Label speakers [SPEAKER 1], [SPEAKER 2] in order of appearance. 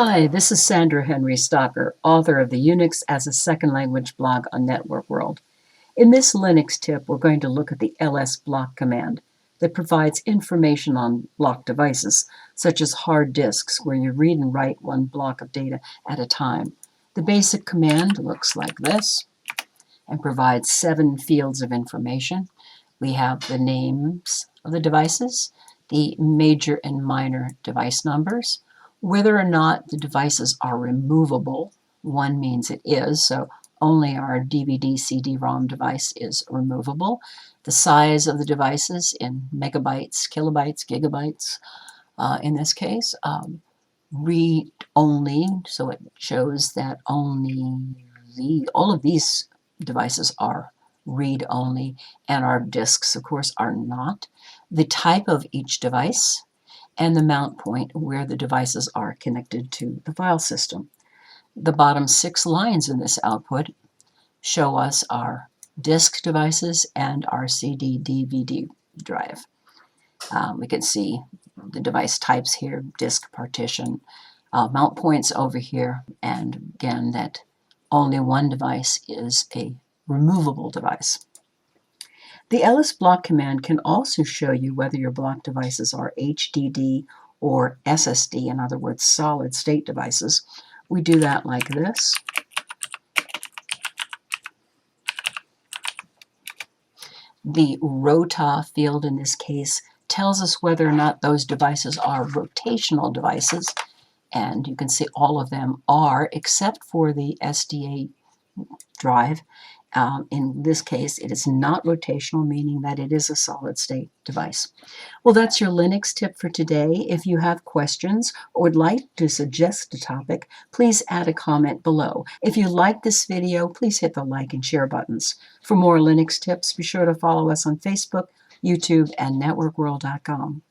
[SPEAKER 1] Hi, this is Sandra Henry Stocker, author of the Unix as a Second Language blog on Network World. In this Linux tip, we're going to look at the lsblock command that provides information on block devices, such as hard disks, where you read and write one block of data at a time. The basic command looks like this and provides 7 fields of information. We have the names of the devices, the major and minor device numbers, whether or not the devices are removable. One means it is, so only our DVD CD-ROM device is removable. The size of the devices in megabytes, kilobytes, gigabytes, in this case. Read only, so it shows that all of these devices are read only, and our disks, of course, are not. The type of each device, and the mount point where the devices are connected to the file system. The bottom 6 lines in this output show us our disk devices and our CD/DVD drive. We can see the device types here, disk partition, mount points over here, and again that only one device is a removable device. The lsblock command can also show you whether your block devices are HDD or SSD, in other words, solid state devices. We do that like this. The ROTA field in this case tells us whether or not those devices are rotational devices, and you can see all of them are, except for the SDA drive. In this case, it is not rotational, meaning that it is a solid-state device. Well, that's your Linux tip for today. If you have questions or would like to suggest a topic, please add a comment below. If you like this video, please hit the like and share buttons. For more Linux tips, be sure to follow us on Facebook, YouTube, and networkworld.com.